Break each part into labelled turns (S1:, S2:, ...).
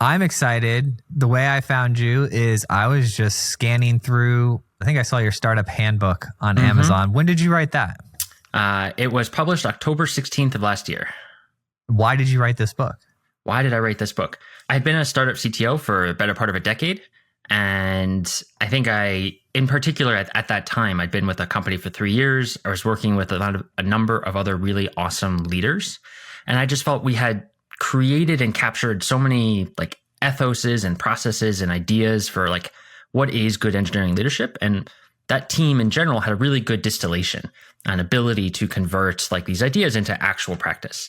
S1: I'm excited. The way I found you is I was just scanning through, I think I saw your startup handbook on Amazon. When did you write that?
S2: It was published October 16th of last year.
S1: Why did you write this book?
S2: Why did I write this book? I had been a startup CTO for a better part of a decade. And I think in particular at that time, I'd been with a company for 3 years. I was working with a number of other really awesome leaders. And I just felt we had created and captured so many like ethoses and processes and ideas for like what is good engineering leadership. And that team in general had a really good distillation and ability to convert like these ideas into actual practice.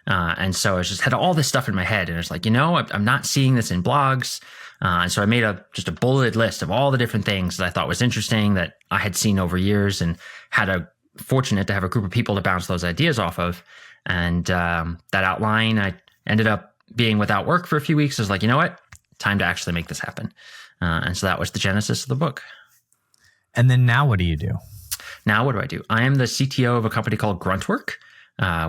S2: And so I just had all this stuff in my head and I was like, I'm not seeing this in blogs. And so I made just a bulleted list of all the different things that I thought was interesting that I had seen over years and fortunate to have a group of people to bounce those ideas off of. And that outline, I ended up being without work for a few weeks. I was like, you know what? Time to actually make this happen. And so that was the genesis of the book.
S1: And then now what do you do?
S2: Now what do I do? I am the CTO of a company called Gruntwork.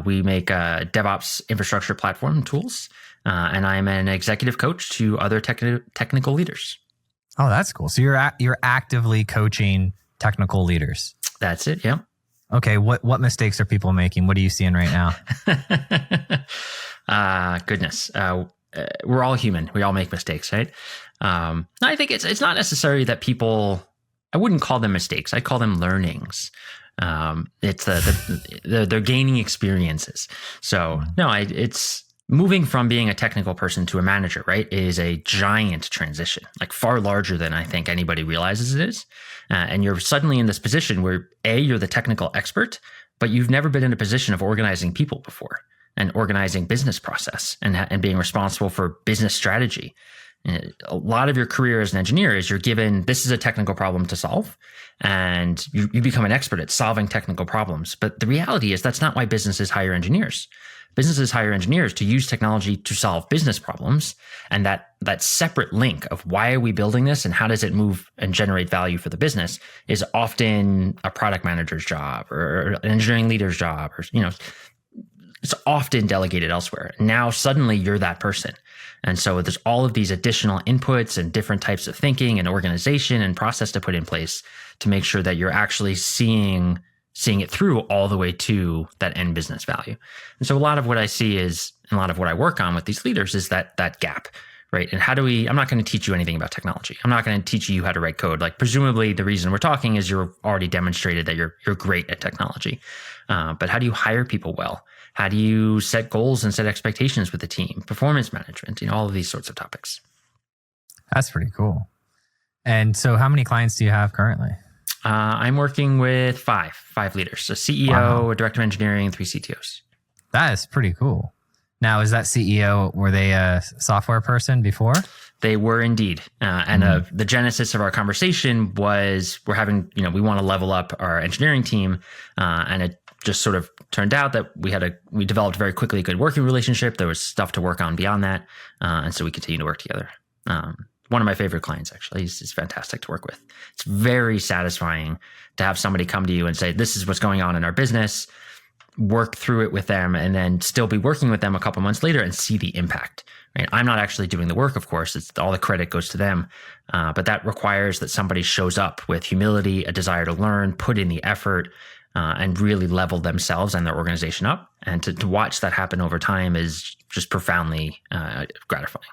S2: We make DevOps infrastructure platform tools. And I'm an executive coach to other technical leaders.
S1: Oh, that's cool. So you're actively coaching technical leaders.
S2: That's it. Yeah.
S1: Okay. What mistakes are people making? What are you seeing right
S2: now? Goodness. We're all human. We all make mistakes, right? I think it's not necessary that I wouldn't call them mistakes. I call them learnings. It's they're gaining experiences. So no, it's moving from being a technical person to a manager, right, is a giant transition, like far larger than I think anybody realizes it is. And you're suddenly in this position where you're the technical expert, but you've never been in a position of organizing people before and organizing business process and being responsible for business strategy. And a lot of your career as an engineer is you're given, this is a technical problem to solve, and you become an expert at solving technical problems. But the reality is that's not why businesses hire engineers. Businesses hire engineers to use technology to solve business problems. And that separate link of why are we building this and how does it move and generate value for the business is often a product manager's job or an engineering leader's job, or, it's often delegated elsewhere. Now suddenly you're that person. And so there's all of these additional inputs and different types of thinking and organization and process to put in place to make sure that you're actually seeing it through all the way to that end business value. And so a lot of what I see and a lot of what I work on with these leaders is that gap, right? And I'm not going to teach you anything about technology. I'm not going to teach you how to write code. Like presumably the reason we're talking is you're already demonstrated that you're great at technology. But how do you hire people well? How do you set goals and set expectations with the team? Performance management, all of these sorts of topics.
S1: That's pretty cool. And so how many clients do you have currently?
S2: I'm working with five leaders. A CEO, a director of engineering, 3 CTOs.
S1: That is pretty cool. Now, is that CEO, were they a software person before?
S2: They were indeed. And the genesis of our conversation was we want to level up our engineering team. And it just sort of turned out that we developed very quickly a good working relationship. There was stuff to work on beyond that. And so we continue to work together. One of my favorite clients, actually. He's fantastic to work with. It's very satisfying to have somebody come to you and say, this is what's going on in our business, work through it with them, and then still be working with them a couple months later and see the impact. Right? I'm not actually doing the work, of course. It's all the credit goes to them. But that requires that somebody shows up with humility, a desire to learn, put in the effort, and really level themselves and their organization up. And to watch that happen over time is just profoundly gratifying.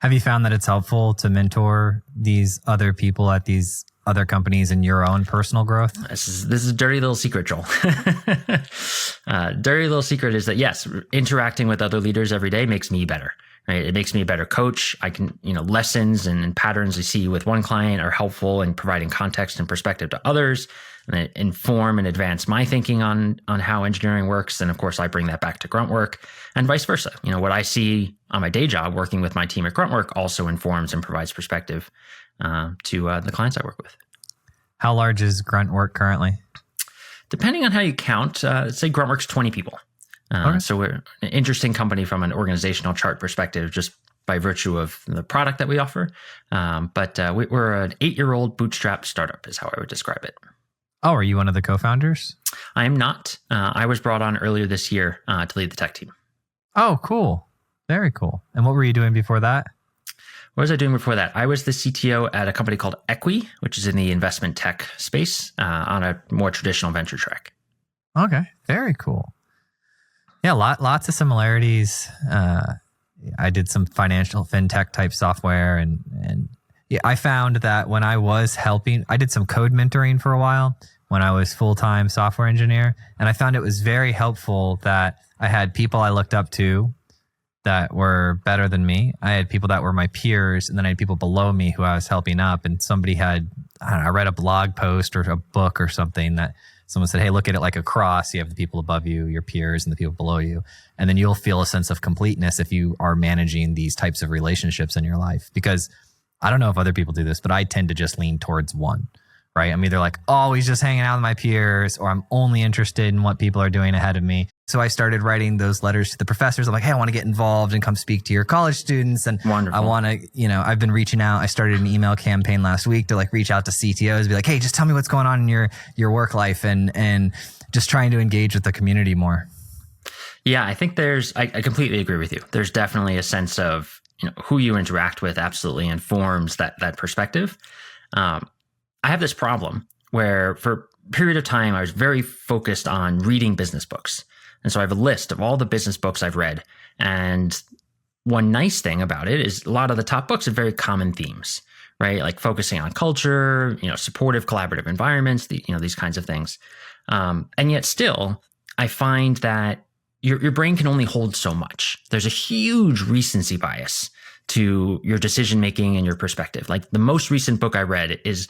S1: Have you found that it's helpful to mentor these other people at these other companies in your own personal growth?
S2: This is a dirty little secret, Joel. Dirty little secret is that, yes, interacting with other leaders every day makes me better, right? It makes me a better coach. I can, lessons and patterns I see with one client are helpful in providing context and perspective to others, and it inform and advance my thinking on how engineering works. And of course, I bring that back to Gruntwork and vice versa. What I see on my day job working with my team at Gruntwork also informs and provides perspective to the clients I work with.
S1: How large is Gruntwork currently?
S2: Depending on how you count, say Gruntwork's 20 people.
S1: Okay.
S2: So we're an interesting company from an organizational chart perspective, just by virtue of the product that we offer. But we're an 8-year-old bootstrap startup is how I would describe it.
S1: Oh, are you one of the co-founders?
S2: I am not. I was brought on earlier this year to lead the tech team.
S1: Oh, cool. Very cool. And what were you doing before that?
S2: What was I doing before that? I was the CTO at a company called Equi, which is in the investment tech space on a more traditional venture track.
S1: Okay. Very cool. Yeah, lots of similarities. I did some financial fintech type software, and yeah, I found that when I was helping, I did some code mentoring for a while when I was full-time software engineer, and I found it was very helpful that I had people I looked up to that were better than me. I had people that were my peers, and then I had people below me who I was helping up, and somebody had, I don't know, I read a blog post or a book or something that someone said, hey, look at it like a cross. You have the people above you, your peers, and the people below you. And then you'll feel a sense of completeness if you are managing these types of relationships in your life. Because I don't know if other people do this, but I tend to just lean towards one, right? I'm either like always just hanging out with my peers, or I'm only interested in what people are doing ahead of me. So I started writing those letters to the professors. I'm like, hey, I want to get involved and come speak to your college students. And
S2: Wonderful.
S1: I want to, I've been reaching out. I started an email campaign last week to like reach out to CTOs, be like, hey, just tell me what's going on in your work life, and just trying to engage with the community more.
S2: Yeah, I think I completely agree with you. There's definitely a sense of, who you interact with absolutely informs that perspective. I have this problem where for a period of time, I was very focused on reading business books. And so I have a list of all the business books I've read. And one nice thing about it is a lot of the top books have very common themes, right? Like focusing on culture, supportive collaborative environments, these kinds of things. And yet still, I find that your brain can only hold so much. There's a huge recency bias to your decision making and your perspective. Like the most recent book I read is,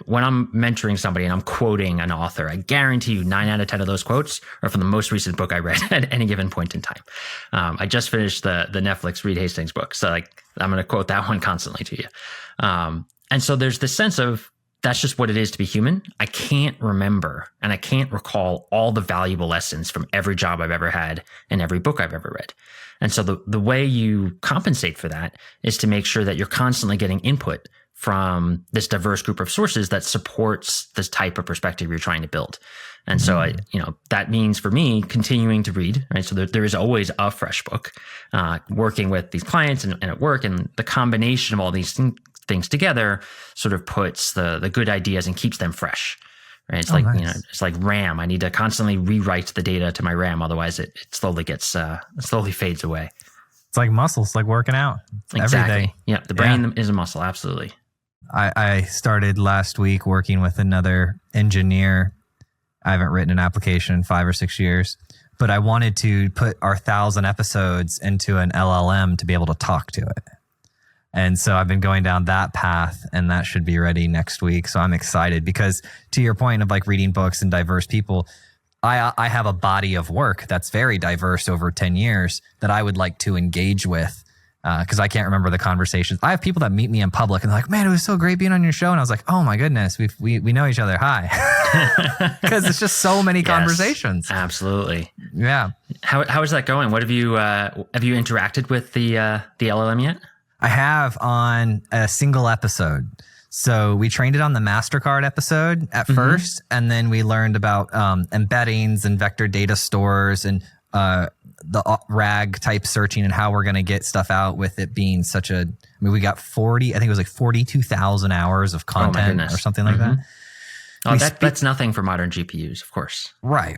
S2: when I'm mentoring somebody and I'm quoting an author, I guarantee you 9 out of 10 of those quotes are from the most recent book I read at any given point in time. I just finished the Netflix Reed Hastings book, so I'm going to quote that one constantly to you. And so there's this sense of that's just what it is to be human. I can't remember and I can't recall all the valuable lessons from every job I've ever had and every book I've ever read. And so the way you compensate for that is to make sure that you're constantly getting input from this diverse group of sources that supports this type of perspective you're trying to build. And so that means for me continuing to read, right? So there is always a fresh book, working with these clients and at work, and the combination of all these things together sort of puts the good ideas and keeps them fresh, right? It's nice. It's like RAM. I need to constantly rewrite the data to my RAM. Otherwise it slowly slowly fades away.
S1: It's like muscles, like working out.
S2: Exactly.
S1: Every day.
S2: Yeah. The brain is a muscle. Absolutely.
S1: I started last week working with another engineer. I haven't written an application in 5 or 6 years, but I wanted to put our 1,000 episodes into an LLM to be able to talk to it. And so I've been going down that path, and that should be ready next week. So I'm excited because, to your point of like reading books and diverse people, I have a body of work that's very diverse over 10 years that I would like to engage with. Because I can't remember the conversations. I have people that meet me in public and they're like, man, it was so great being on your show. And I was like, oh my goodness, we know each other. Hi. Because it's just so many conversations.
S2: Absolutely.
S1: Yeah.
S2: How is that going? What have you interacted with the LLM yet?
S1: I have on a single episode. So we trained it on the MasterCard episode at first, and then we learned about embeddings and vector data stores and the RAG type searching and how we're going to get stuff out with it being we got 42,000 hours of content or something like that.
S2: Oh, that's nothing for modern GPUs, of course.
S1: Right.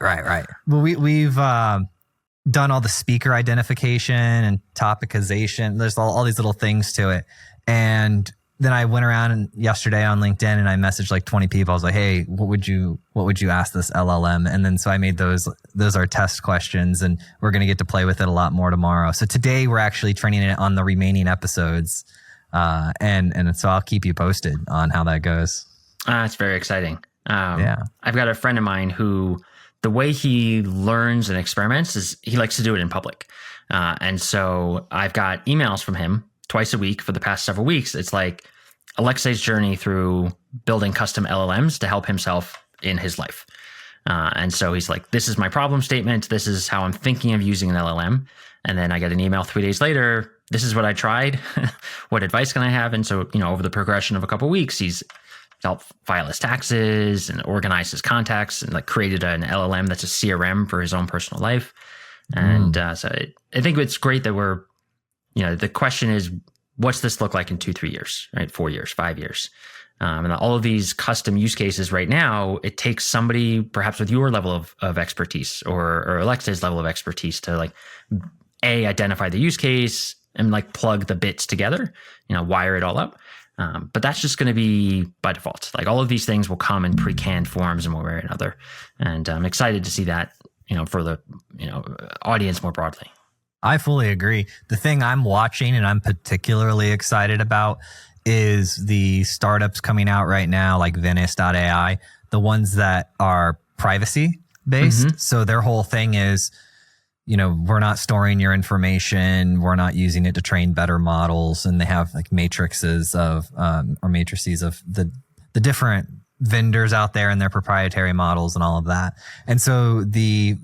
S1: Well, we've done all the speaker identification and topicization. There's all these little things to it. And then I went around yesterday on LinkedIn and I messaged like 20 people. I was like, hey, what would you ask this LLM? And then so I made those are test questions, and we're going to get to play with it a lot more tomorrow. So today we're actually training it on the remaining episodes. And so I'll keep you posted on how that goes.
S2: It's very exciting.
S1: Yeah.
S2: I've got a friend of mine who the way he learns and experiments is he likes to do it in public. And so I've got emails from him twice a week for the past several weeks. It's like Alexei's journey through building custom LLMs to help himself in his life. And so he's like, this is my problem statement. This is how I'm thinking of using an LLM. And then I get an email 3 days later. This is what I tried. What advice can I have? And so, over the progression of a couple of weeks, he's helped file his taxes and organize his contacts and like created an LLM that's a CRM for his own personal life. And so I think it's great that we're the question is, what's this look like in 2-3 years, right? 4 years, 5 years. And all of these custom use cases right now, it takes somebody perhaps with your level of expertise or Alexa's level of expertise to like, identify the use case and like plug the bits together, wire it all up. But that's just going to be by default. Like all of these things will come in pre-canned forms in one way or another. And I'm excited to see that, for the, audience more broadly.
S1: I fully agree. The thing I'm watching and I'm particularly excited about is the startups coming out right now, like Venice.ai, the ones that are privacy based. Mm-hmm. So their whole thing is, we're not storing your information. We're not using it to train better models. And they have like matrices of the different vendors out there and their proprietary models and all of that. And so the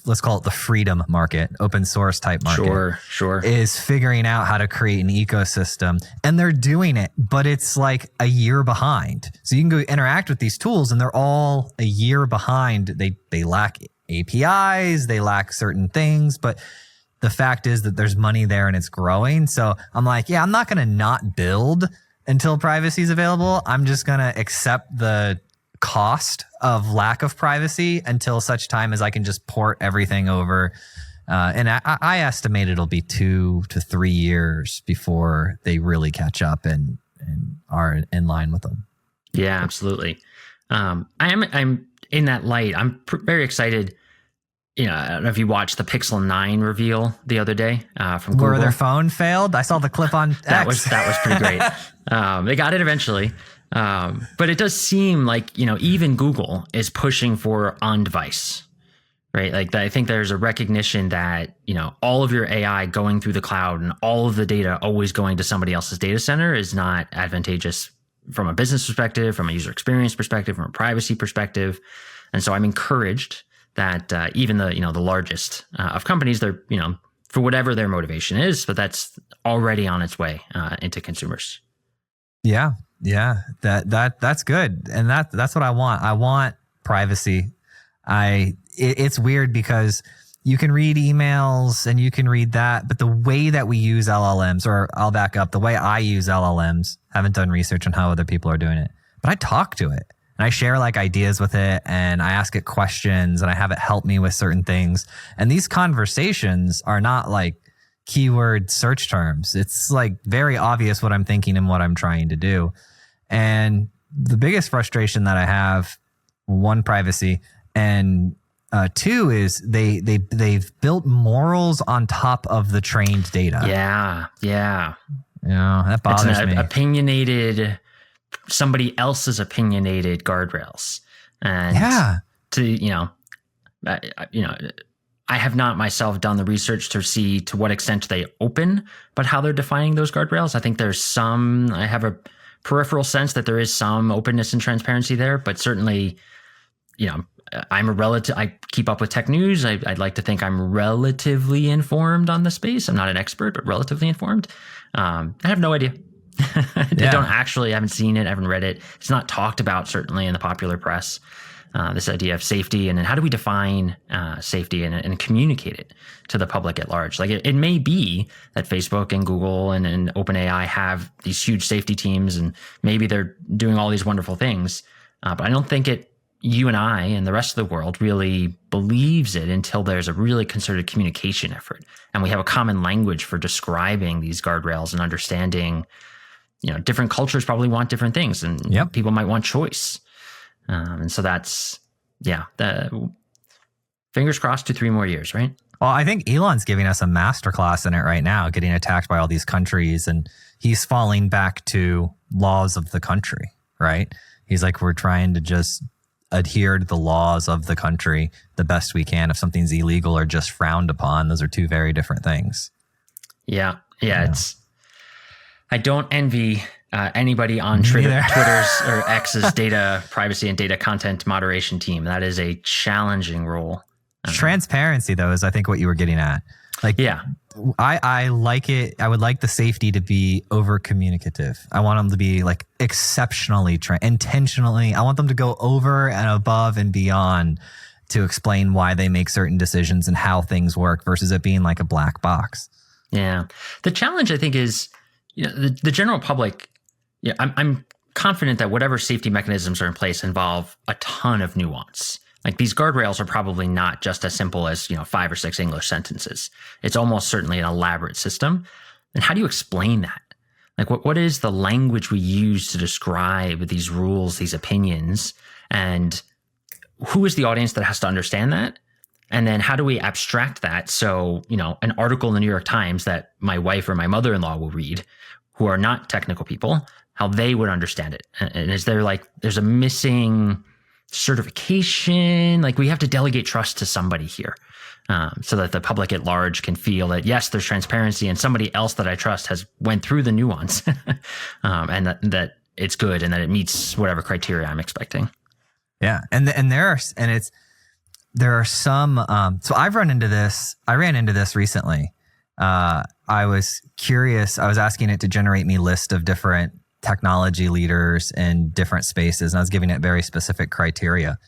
S1: let's call it the freedom market, open source type market,
S2: sure,
S1: is figuring out how to create an ecosystem, and they're doing it, but it's like a year behind. So you can go interact with these tools and they're all a year behind. They lack APIs, they lack certain things, but the fact is that there's money there and it's growing. So I'm like, yeah, I'm not going to not build until privacy is available. I'm just going to accept the cost of lack of privacy until such time as I can just port everything over. And I estimate it'll be 2 to 3 years before they really catch up and are in line with them.
S2: Yeah, absolutely. I'm in that light. I'm very excited. I don't know if you watched the Pixel 9 reveal the other day from Google.
S1: Where their phone failed. I saw the clip on X.
S2: That was pretty great. They got it eventually. But it does seem like, even Google is pushing for on device, right? Like I think there's a recognition that, all of your AI going through the cloud and all of the data always going to somebody else's data center is not advantageous from a business perspective, from a user experience perspective, from a privacy perspective. And so I'm encouraged that even the largest of companies, they're for whatever their motivation is, but that's already on its way into consumers.
S1: Yeah, that's good, and that's what I want. I want privacy. It's weird because you can read emails and you can read that, but the way that we use LLMs, or I'll back up, the way I use LLMs, haven't done research on how other people are doing it, but I talk to it. And I share like ideas with it, and I ask it questions, and I have it help me with certain things. And these conversations are not like keyword search terms. It's like very obvious what I'm thinking and what I'm trying to do. And the biggest frustration that I have, one, privacy, and two is they've built morals on top of the trained data.
S2: Yeah.
S1: That bothers me.
S2: Opinionated. Somebody else's opinionated guardrails, and I have not myself done the research to see to what extent they open, but how they're defining those guardrails. I think I have a peripheral sense that there is some openness and transparency there, but certainly, I keep up with tech news. I'd like to think I'm relatively informed on the space. I'm not an expert, but relatively informed. I have no idea. I haven't seen it, I haven't read it. It's not talked about certainly in the popular press, this idea of safety and then how do we define safety and communicate it to the public at large. Like it may be that Facebook and Google and OpenAI have these huge safety teams and maybe they're doing all these wonderful things, but I don't think you and I and the rest of the world really believes it until there's a really concerted communication effort and we have a common language for describing these guardrails and understanding. Different cultures probably want different things, and people might want choice. And so that's, the fingers crossed 2-3 more years, right?
S1: Well, I think Elon's giving us a masterclass in it right now, getting attacked by all these countries, and he's falling back to laws of the country, right? He's like, we're trying to just adhere to the laws of the country the best we can. If something's illegal or just frowned upon, those are two very different things.
S2: Yeah. I don't envy anybody on Twitter's or X's data privacy and data content moderation team. That is a challenging role.
S1: Transparency, though, is I think what you were getting at. I like it. I would like the safety to be over communicative. I want them to be like exceptionally intentionally. I want them to go over and above and beyond to explain why they make certain decisions and how things work versus it being like a black box.
S2: Yeah. The challenge, I think, is, the general public, I'm confident that whatever safety mechanisms are in place involve a ton of nuance. Like, these guardrails are probably not just as simple as, 5 or 6 English sentences. It's almost certainly an elaborate system. And how do you explain that? Like, what is the language we use to describe these rules, these opinions, and who is the audience that has to understand that? And then how do we abstract that? So, an article in the New York Times that my wife or my mother-in-law will read, who are not technical people, how they would understand it. And is there there's a missing certification? Like, we have to delegate trust to somebody here, so that the public at large can feel that, yes, there's transparency and somebody else that I trust has went through the nuance, and that it's good and that it meets whatever criteria I'm expecting.
S1: Yeah. There are some, so I ran into this recently. I was curious. I was asking it to generate me list of different technology leaders in different spaces, and I was giving it very specific criteria.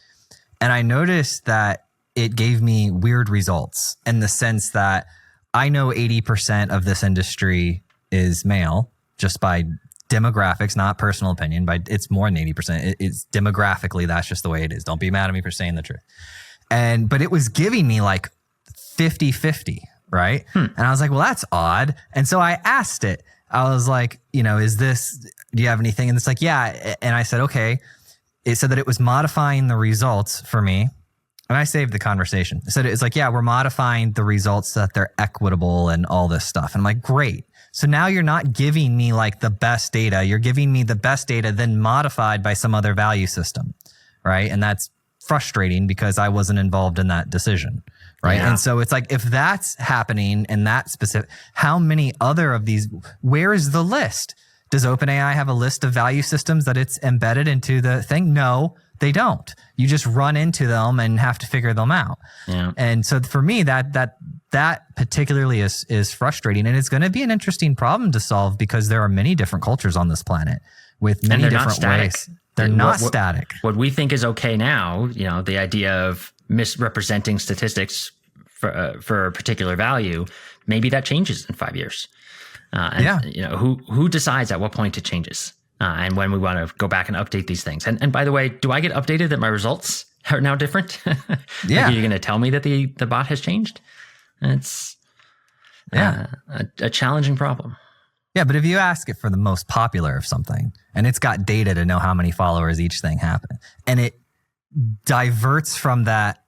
S1: And I noticed that it gave me weird results in the sense that I know 80% of this industry is male just by demographics, not personal opinion, but it's more than 80%. It's demographically, that's just the way it is. Don't be mad at me for saying the truth. But it was giving me 50-50, right? And I was like, well, that's odd. And so I asked it, I was like, do you have anything? And it's like, yeah. And I said, okay. It said that it was modifying the results for me. And I saved the conversation. It said, it's like, yeah, we're modifying the results so that they're equitable and all this stuff. And I'm like, great. So now you're not giving me the best data. You're giving me the best data then modified by some other value system, right? And that's frustrating because I wasn't involved in that decision, right? Yeah. And so it's like, if that's happening in that specific, how many other of these, where is the list? Does OpenAI have a list of value systems that it's embedded into the thing? No, they don't. You just run into them and have to figure them out. Yeah. And so for me, that particularly is frustrating, and it's going to be an interesting problem to solve because there are many different cultures on this planet with many different ways. They're not static. What
S2: we think is okay now, the idea of misrepresenting statistics for a particular value, maybe that changes in 5 years. Who decides at what point it changes? And when we want to go back and update these things. And by the way, do I get updated that my results are now different? Yeah. Are you going to tell me that the bot has changed? It's a challenging problem.
S1: Yeah, but if you ask it for the most popular of something, and it's got data to know how many followers each thing happened, and it diverts from that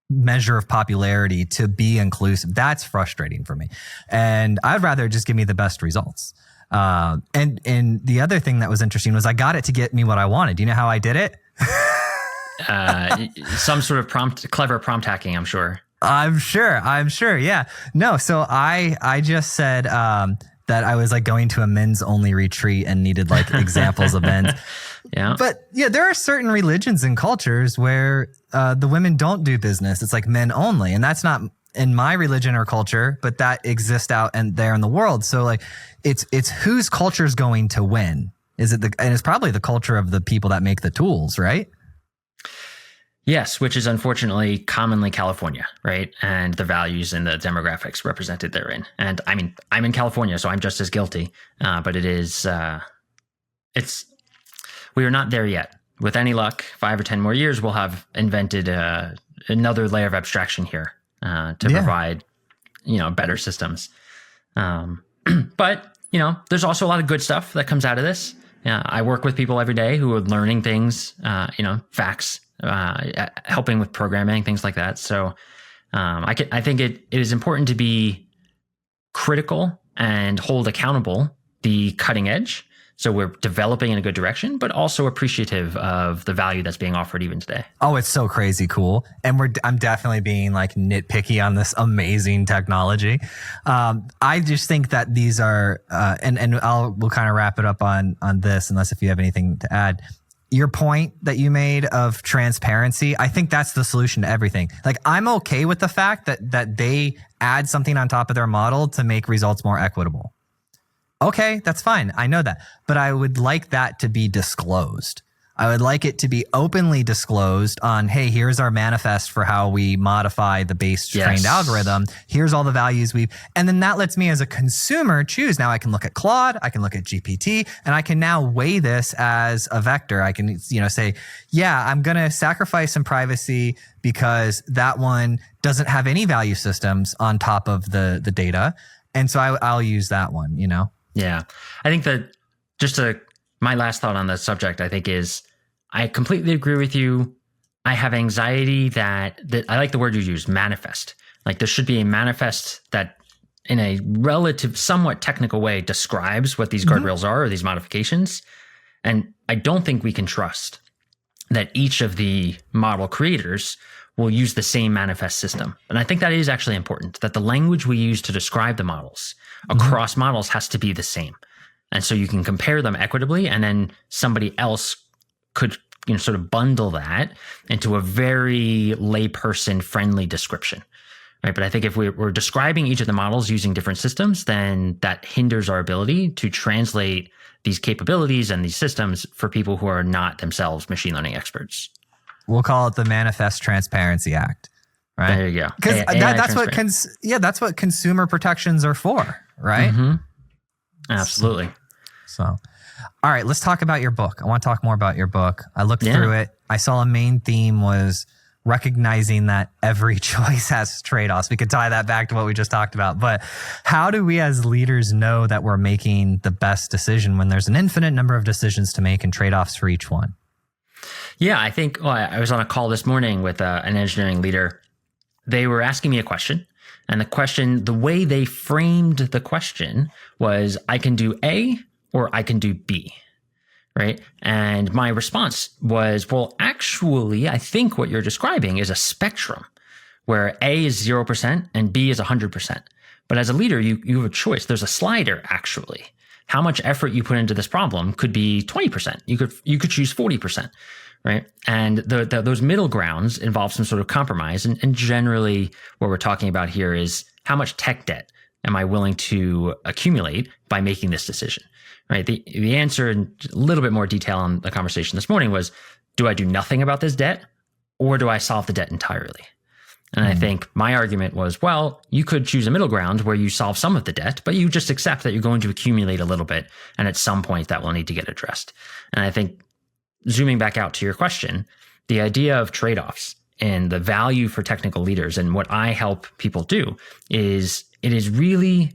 S1: measure of popularity to be inclusive, that's frustrating for me. And I'd rather just give me the best results. And the other thing that was interesting was I got it to get me what I wanted. Do you know how I did it?
S2: Some sort of clever prompt hacking, I'm sure.
S1: I'm sure. Yeah. No. So I just said, that I was going to a men's only retreat and needed examples of men's. Yeah. But yeah, there are certain religions and cultures where, the women don't do business. It's men only. And that's not in my religion or culture, but that exists out and there in the world. So it's whose culture is going to win. And it's probably the culture of the people that make the tools, right?
S2: Yes, which is unfortunately commonly California, right? And the values and the demographics represented therein. And I mean, I'm in California, so I'm just as guilty. But it is, we are not there yet. With any luck, 5 or 10 more years, we'll have invented another layer of abstraction here to provide, better systems. But there's also a lot of good stuff that comes out of this. I work with people every day who are learning things, facts. Helping with programming, things like that. So I think it is important to be critical and hold accountable the cutting edge. So we're developing in a good direction, but also appreciative of the value that's being offered even today.
S1: Oh, it's so crazy cool. And I'm definitely being nitpicky on this amazing technology. I just think that these are, and we'll kind of wrap it up on this, unless if you have anything to add. Your point that you made of transparency, I think that's the solution to everything. I'm okay with the fact that they add something on top of their model to make results more equitable. Okay, that's fine. I know that. But I would like that to be disclosed. I would like it to be openly disclosed on, hey, here's our manifest for how we modify the base trained algorithm. Here's all the values and then that lets me as a consumer choose. Now I can look at Claude, I can look at GPT, and I can now weigh this as a vector. I can, say, yeah, I'm going to sacrifice some privacy because that one doesn't have any value systems on top of the data. And so I'll use that one,
S2: Yeah. I think that my last thought on the subject, I think, is I completely agree with you. I have anxiety that I like the word you use, manifest. Like there should be a manifest that in a relative, somewhat technical way describes what these guardrails are or these modifications. And I don't think we can trust that each of the model creators will use the same manifest system. And I think that is actually important, that the language we use to describe the models across models has to be the same. And so you can compare them equitably, and then somebody else could sort of bundle that into a very layperson friendly description. Right. But I think if we're describing each of the models using different systems, then that hinders our ability to translate these capabilities and these systems for people who are not themselves machine learning experts.
S1: We'll call it the Manifest Transparency Act, right?
S2: There you go.
S1: Because that's what consumer protections are for, right?
S2: Mm-hmm. Absolutely.
S1: So, all right, let's talk about your book. I want to talk more about your book. I looked through it. I saw a main theme was recognizing that every choice has trade-offs. We could tie that back to what we just talked about. But how do we as leaders know that we're making the best decision when there's an infinite number of decisions to make and trade-offs for each one?
S2: Yeah, I think I was on a call this morning with an engineering leader. They were asking me a question. And the way they framed the question was, I can do A or I can do B, right? And my response was, well, actually, I think what you're describing is a spectrum where A is 0% and B is 100%. But as a leader, you have a choice. There's a slider, actually. How much effort you put into this problem could be 20%. You could choose 40%. Right. And those middle grounds involve some sort of compromise. And generally what we're talking about here is how much tech debt am I willing to accumulate by making this decision? Right. The answer in a little bit more detail on the conversation this morning was, do I do nothing about this debt or do I solve the debt entirely? And I think my argument was, well, you could choose a middle ground where you solve some of the debt, but you just accept that you're going to accumulate a little bit. And at some point that will need to get addressed. And I think zooming back out to your question, the idea of trade-offs and the value for technical leaders and what I help people do is it is really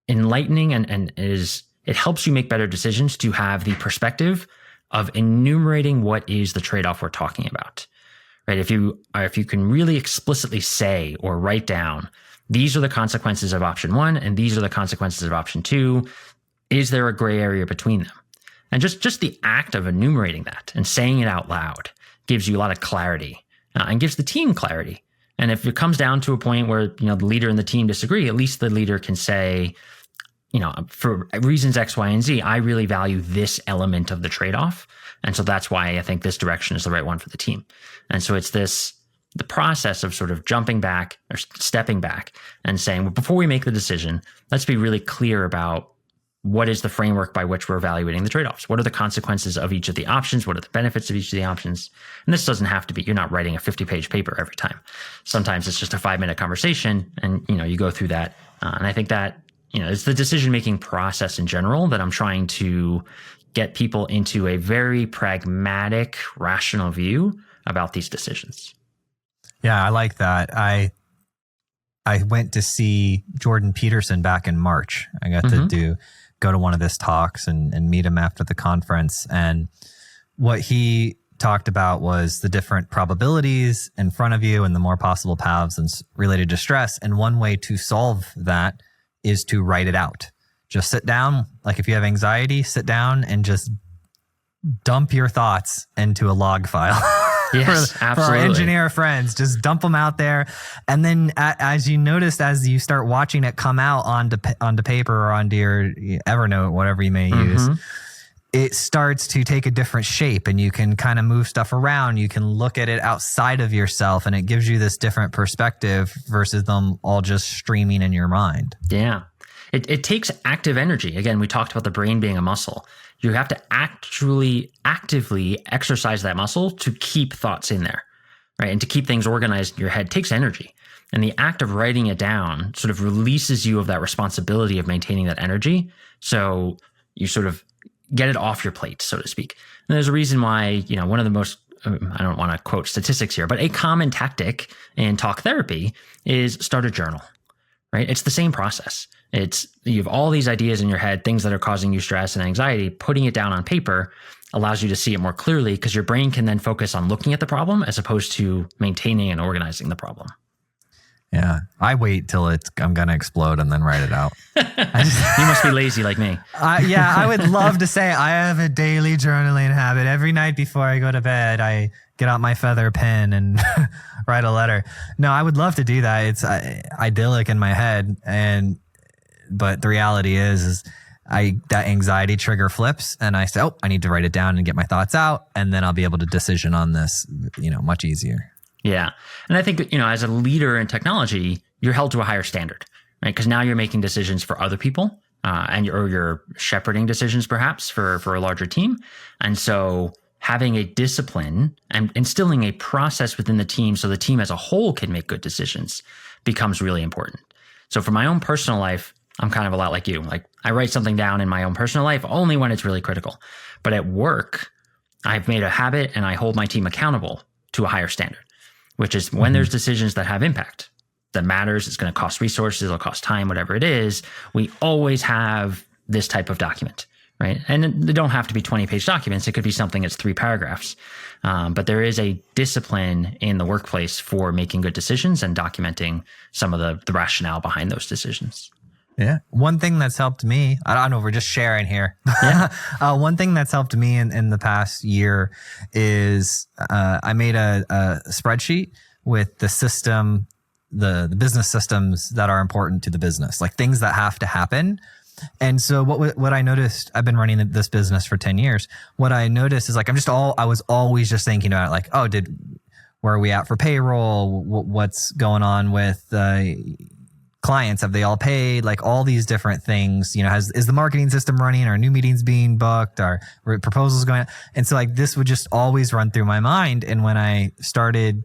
S2: enlightening and it helps you make better decisions to have the perspective of enumerating what is the trade-off we're talking about. Right? If you can really explicitly say or write down, these are the consequences of option 1 and these are the consequences of option 2, is there a gray area between them? And just the act of enumerating that and saying it out loud gives you a lot of clarity and gives the team clarity. And if it comes down to a point where the leader and the team disagree, at least the leader can say, for reasons X, Y, and Z, I really value this element of the trade-off. And so that's why I think this direction is the right one for the team. And so it's the process of sort of jumping back or stepping back and saying, well, before we make the decision, let's be really clear about what is the framework by which we're evaluating the trade-offs? What are the consequences of each of the options? What are the benefits of each of the options? And this doesn't have to be, you're not writing a 50-page paper every time. Sometimes it's just a 5-minute conversation and, you go through that. And I think that, it's the decision-making process in general that I'm trying to get people into a very pragmatic, rational view about these decisions.
S1: Yeah, I like that. I went to see Jordan Peterson back in March. I got to go to one of his talks and meet him after the conference. And what he talked about was the different probabilities in front of you and the more possible paths and related to stress. And one way to solve that is to write it out. Just sit down. Like if you have anxiety, sit down and just dump your thoughts into a log file.
S2: Yes,
S1: for our engineer friends, just dump them out there. And then as you notice, as you start watching it come out onto paper or onto your Evernote, whatever you may use, it starts to take a different shape and you can kind of move stuff around. You can look at it outside of yourself and it gives you this different perspective versus them all just streaming in your mind.
S2: Yeah. it takes active energy. Again, we talked about the brain being a muscle. You have to actually actively exercise that muscle to keep thoughts in there, right? And to keep things organized in your head takes energy. And the act of writing it down sort of releases you of that responsibility of maintaining that energy. So you sort of get it off your plate, so to speak. And there's a reason why, one of the most, I don't want to quote statistics here, but a common tactic in talk therapy is start a journal, right? It's the same process. You have all these ideas in your head, things that are causing you stress and anxiety. Putting it down on paper allows you to see it more clearly because your brain can then focus on looking at the problem as opposed to maintaining and organizing the problem.
S1: Yeah. I wait till I'm going to explode and then write it out.
S2: You must be lazy like me.
S1: Yeah, I would love to say I have a daily journaling habit. Every night before I go to bed, I get out my feather pen and write a letter. No, I would love to do that. It's idyllic in my head. But the reality is that anxiety trigger flips and I say, oh, I need to write it down and get my thoughts out. And then I'll be able to decision on this, much easier.
S2: Yeah. And I think, as a leader in technology, you're held to a higher standard, right? Because now you're making decisions for other people and you're shepherding decisions perhaps for a larger team. And so having a discipline and instilling a process within the team so the team as a whole can make good decisions becomes really important. So for my own personal life, I'm kind of a lot like you. Like I write something down in my own personal life only when it's really critical. But at work, I've made a habit and I hold my team accountable to a higher standard, which is when there's decisions that have impact, that matters, it's going to cost resources, it'll cost time, whatever it is, we always have this type of document, right? And they don't have to be 20-page documents. It could be something that's 3 paragraphs. But there is a discipline in the workplace for making good decisions and documenting some of the rationale behind those decisions.
S1: Yeah. One thing that's helped me, I don't know, we're just sharing here.
S2: Yeah.
S1: One thing that's helped me in the past year is I made a spreadsheet with the system, the business systems that are important to the business, like things that have to happen. And so what I noticed, I've been running this business for 10 years. What I noticed is like, I was always just thinking about it, like, oh, where are we at for payroll? What's going on with clients? Have they all paid? Like all these different things, is the marketing system running? Are new meetings being booked? Are proposals going on? And so like this would just always run through my mind. And when I started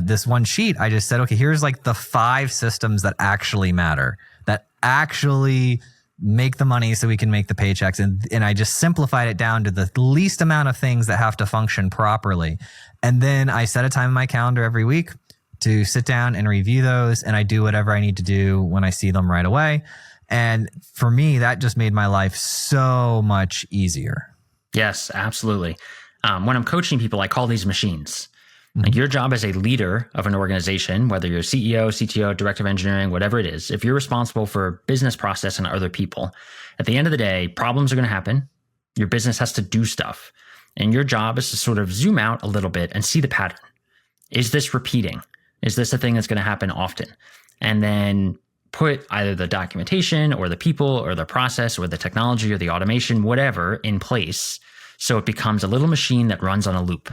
S1: this one sheet, I just said, okay, here's like the 5 systems that actually matter, that actually make the money so we can make the paychecks. And I just simplified it down to the least amount of things that have to function properly. And then I set a time in my calendar every week to sit down and review those. And I do whatever I need to do when I see them right away. And for me, that just made my life so much easier.
S2: Yes, absolutely. When I'm coaching people, I call these machines. Like your job as a leader of an organization, whether you're CEO, CTO, director of engineering, whatever it is, if you're responsible for business process and other people, at the end of the day, problems are going to happen. Your business has to do stuff. And your job is to sort of zoom out a little bit and see the pattern. Is this repeating? Is this a thing that's going to happen often? And then put either the documentation or the people or the process or the technology or the automation, whatever, in place so it becomes a little machine that runs on a loop.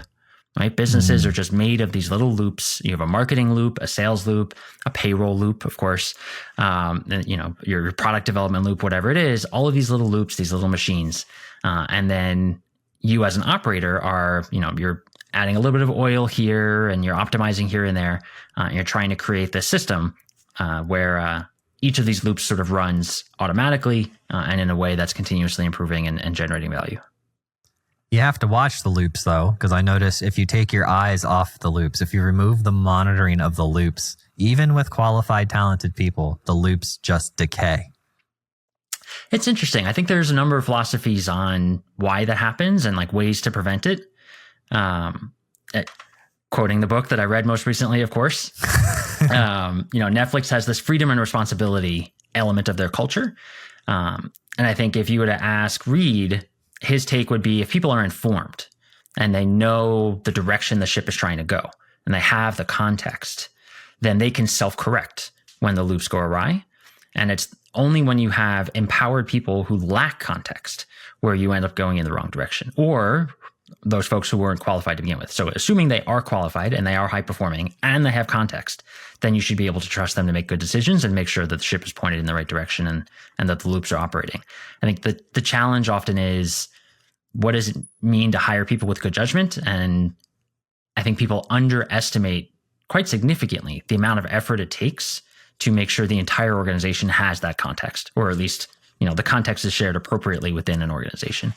S2: Right? Businesses are just made of these little loops. You have a marketing loop, a sales loop, a payroll loop, of course, and, your product development loop, whatever it is, all of these little loops, these little machines. And then you as an operator are, you're adding a little bit of oil here and you're optimizing here and there. You're trying to create this system where each of these loops sort of runs automatically and in a way that's continuously improving and generating value.
S1: You have to watch the loops though, because I notice if you take your eyes off the loops, if you remove the monitoring of the loops, even with qualified, talented people, the loops just decay.
S2: It's interesting. I think there's a number of philosophies on why that happens and like ways to prevent it. Quoting the book that I read most recently, of course, Netflix has this freedom and responsibility element of their culture. And I think if you were to ask Reed, his take would be if people are informed and they know the direction the ship is trying to go and they have the context, then they can self-correct when the loops go awry. And it's only when you have empowered people who lack context where you end up going in the wrong direction or those folks who weren't qualified to begin with. So assuming they are qualified and they are high performing and they have context, then you should be able to trust them to make good decisions and make sure that the ship is pointed in the right direction and that the loops are operating. I think the challenge often is, what does it mean to hire people with good judgment? And I think people underestimate quite significantly the amount of effort it takes to make sure the entire organization has that context, or at least, the context is shared appropriately within an organization.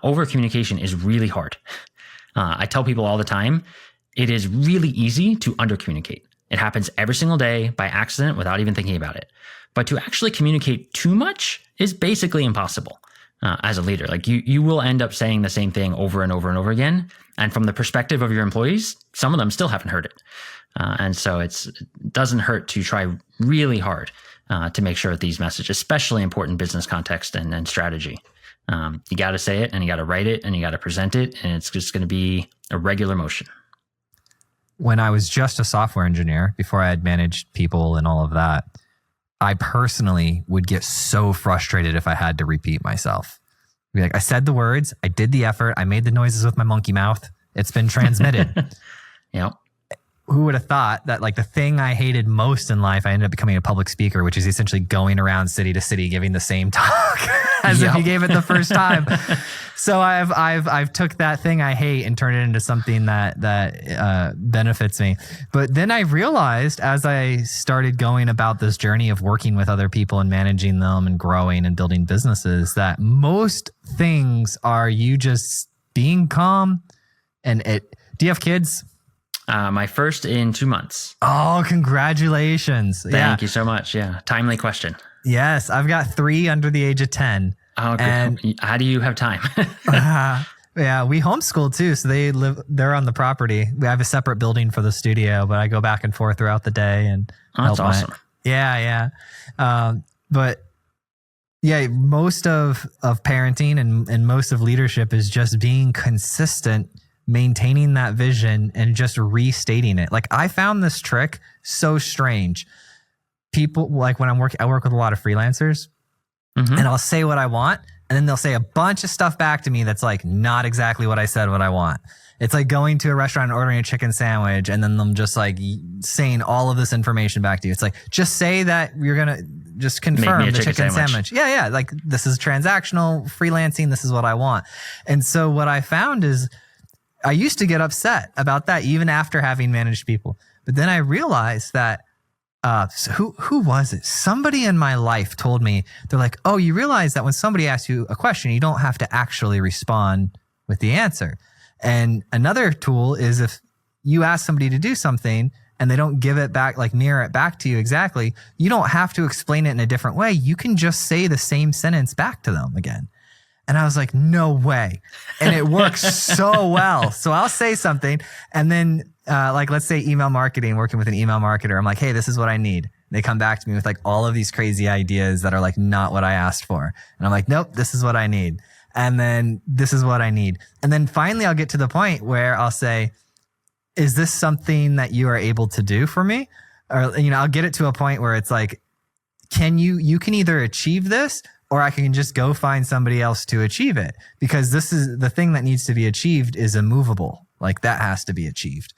S2: Over communication is really hard. I tell people all the time, it is really easy to under communicate. It happens every single day by accident without even thinking about it. But to actually communicate too much is basically impossible as a leader. Like you will end up saying the same thing over and over and over again. And from the perspective of your employees, some of them still haven't heard it. And so it doesn't hurt to try really hard to make sure that these messages, especially important business context and strategy, you got to say it and you got to write it and you got to present it. And it's just going to be a regular motion.
S1: When I was just a software engineer, before I had managed people and all of that, I personally would get so frustrated if I had to repeat myself. I'd be like, I said the words, I did the effort, I made the noises with my monkey mouth. It's been transmitted.
S2: Yep.
S1: Who would have thought that like the thing I hated most in life, I ended up becoming a public speaker, which is essentially going around city to city giving the same talk as if you gave it the first time. So I've took that thing I hate and turned it into something that benefits me. But then I realized as I started going about this journey of working with other people and managing them and growing and building businesses, that most things are you just being calm. And do you have kids?
S2: My first in 2 months.
S1: Oh, congratulations.
S2: Thank you so much. Yeah. Timely question.
S1: Yes. I've got 3 under the age of 10.
S2: Oh, good. And how do you have time?
S1: Yeah, we homeschool too. So they're on the property. We have a separate building for the studio, but I go back and forth throughout the day and
S2: that's awesome.
S1: Yeah. But yeah, most of parenting and most of leadership is just being consistent, maintaining that vision and just restating it. Like I found this trick so strange. People like when I work with a lot of freelancers and I'll say what I want and then they'll say a bunch of stuff back to me that's like not exactly what I said what I want. It's like going to a restaurant and ordering a chicken sandwich and then them just like saying all of this information back to you. It's like, just say that you're going to just confirm the chicken sandwich. Yeah. Like this is transactional freelancing. This is what I want. And so what I found is I used to get upset about that even after having managed people. But then I realized that so who was it? Somebody in my life told me, they're like, oh, you realize that when somebody asks you a question, you don't have to actually respond with the answer. And another tool is if you ask somebody to do something and they don't give it back, like mirror it back to you exactly, you don't have to explain it in a different way. You can just say the same sentence back to them again. And I was like, no way. And it works so well. So I'll say something and then like, let's say email marketing, working with an email marketer. I'm like, hey, this is what I need. They come back to me with like all of these crazy ideas that are like not what I asked for. And I'm like, nope, this is what I need. And then this is what I need. And then finally I'll get to the point where I'll say, is this something that you are able to do for me? Or, I'll get it to a point where it's like, you can either achieve this or I can just go find somebody else to achieve it, because this is the thing that needs to be achieved is immovable. Like that has to be achieved.